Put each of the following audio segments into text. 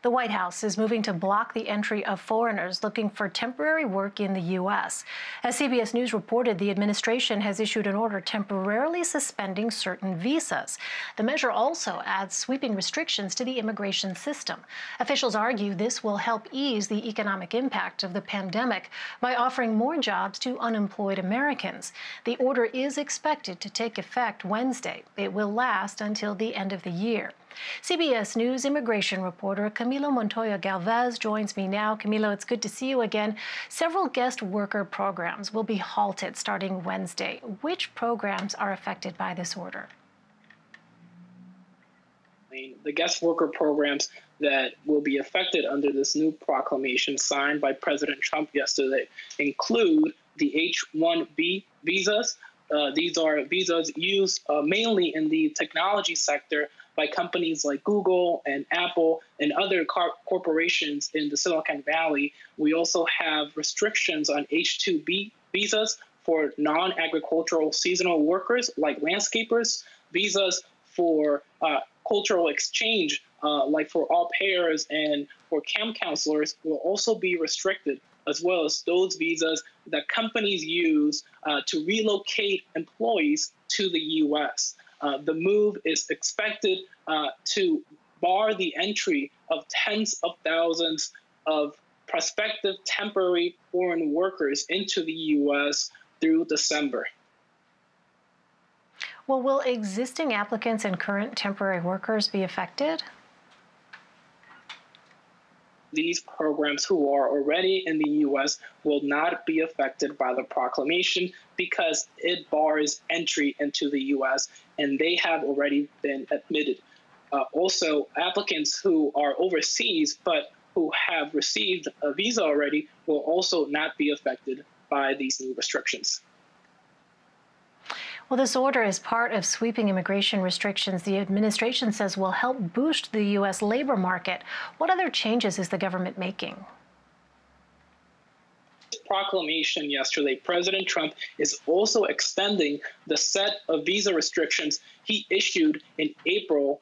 The White House is moving to block the entry of foreigners looking for temporary work in the U.S. As CBS News reported, the administration has issued an order temporarily suspending certain visas. The measure also adds sweeping restrictions to the immigration system. Officials argue this will help ease the economic impact of the pandemic by offering more jobs to unemployed Americans. The order is expected to take effect Wednesday. It will last until the end of the year. CBS News immigration reporter Camilo Montoya Galvez joins me now. Camilo, it's good to see you again. Several guest worker programs will be halted starting Wednesday. Which programs are affected by this order? The guest worker programs that will be affected under this new proclamation signed by President Trump yesterday include the H-1B visas. These are visas used mainly in the technology sector by companies like Google and Apple and other corporations in the Silicon Valley. We also have restrictions on H-2B visas for non-agricultural seasonal workers like landscapers, visas for cultural exchange like for au pairs and for camp counselors will also be restricted, as well as those visas that companies use to relocate employees to the U.S. The move is expected to bar the entry of tens of thousands of prospective temporary foreign workers into the U.S. through December. Well, will existing applicants and current temporary workers be affected? These programs who are already in the U.S. will not be affected by the proclamation because it bars entry into the U.S. and they have already been admitted. Also, applicants who are overseas but who have received a visa already will also not be affected by these new restrictions. Well, this order is part of sweeping immigration restrictions the administration says will help boost the U.S. labor market. What other changes is the government making? Proclamation yesterday, President Trump is also extending the set of visa restrictions he issued in April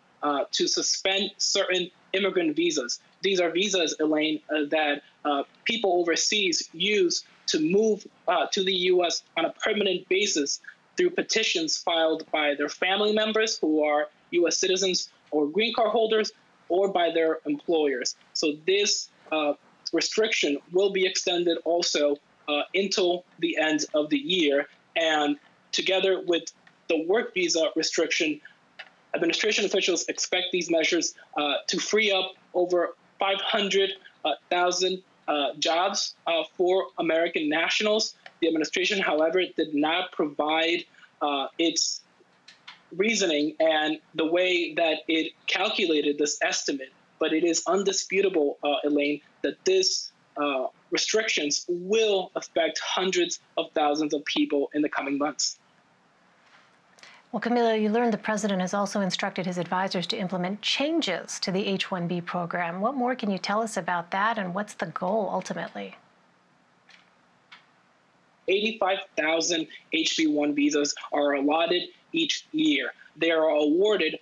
to suspend certain immigrant visas. These are visas, Elaine, that people overseas use to move to the U.S. on a permanent basis through petitions filed by their family members who are U.S. citizens or green card holders, or by their employers. So this restriction will be extended also until the end of the year. And together with the work visa restriction, administration officials expect these measures to free up over 500,000 jobs for American nationals. The administration, however, did not provide its reasoning and the way that it calculated this estimate, but it is undisputable, Elaine, that this restrictions will affect hundreds of thousands of people in the coming months. Well, Camilo, you learned the president has also instructed his advisors to implement changes to the H-1B program. What more can you tell us about that, and what's the goal ultimately? 85,000 HB1 visas are allotted each year. They are awarded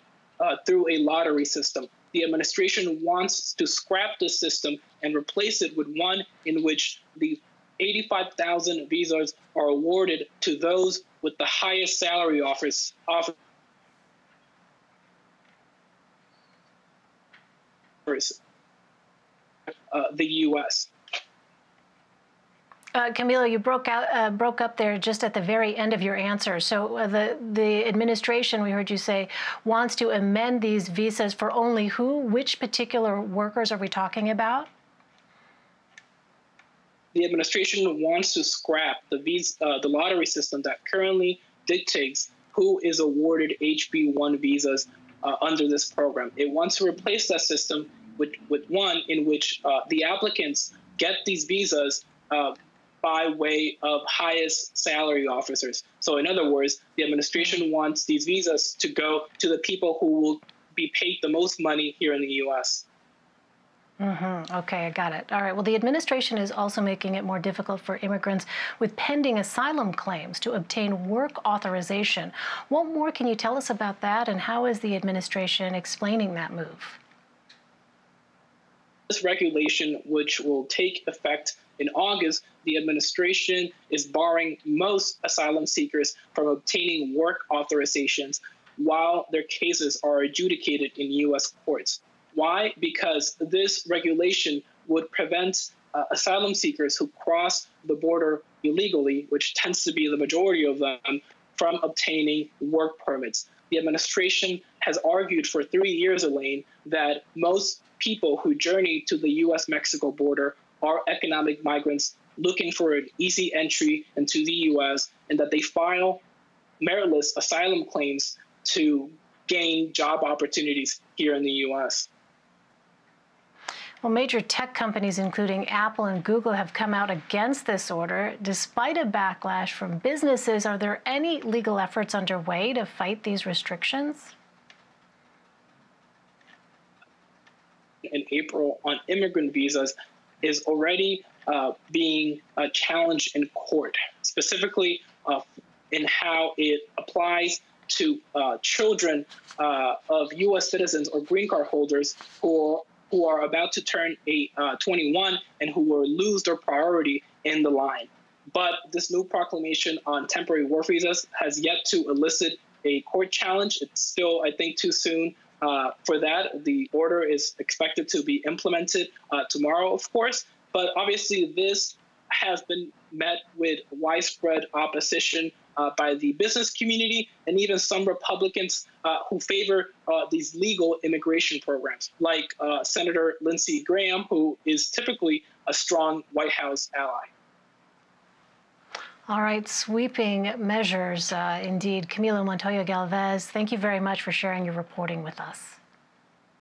through a lottery system. The administration wants to scrap this system and replace it with one in which the 85,000 visas are awarded to those with the highest salary offers the U.S. Camilo, you broke up there just at the very end of your answer. So the administration, we heard you say, wants to amend these visas for only who? Which particular workers are we talking about? The administration wants to scrap the lottery system that currently dictates who is awarded HB1 visas under this program. It wants to replace that system with one in which the applicants get these visas by way of highest salary officers. So in other words, the administration wants these visas to go to the people who will be paid the most money here in the U.S. Okay, I got it. All right. Well, the administration is also making it more difficult for immigrants with pending asylum claims to obtain work authorization. What more can you tell us about that, and how is the administration explaining that move? this regulation, which will take effect in August, the administration is barring most asylum seekers from obtaining work authorizations while their cases are adjudicated in U.S. courts. Why? Because this regulation would prevent asylum seekers who cross the border illegally, which tends to be the majority of them, from obtaining work permits. The administration has argued for 3 years, Elaine, that most people who journey to the U.S.-Mexico border are economic migrants looking for an easy entry into the U.S., and that they file meritless asylum claims to gain job opportunities here in the U.S. Well, major tech companies, including Apple and Google, have come out against this order. Despite a backlash from businesses, are there any legal efforts underway to fight these restrictions? In April on immigrant visas is already being challenged in court, specifically in how it applies to children of U.S. citizens or green card holders who are about to turn 21 and who will lose their priority in the line. But this new proclamation on temporary work visas has yet to elicit a court challenge. It's still, I think, too soon for that. The order is expected to be implemented tomorrow, of course. But obviously, this has been met with widespread opposition by the business community and even some Republicans who favor these legal immigration programs, like Senator Lindsey Graham, who is typically a strong White House ally. All right, sweeping measures indeed. Camilo Montoya Galvez, thank you very much for sharing your reporting with us.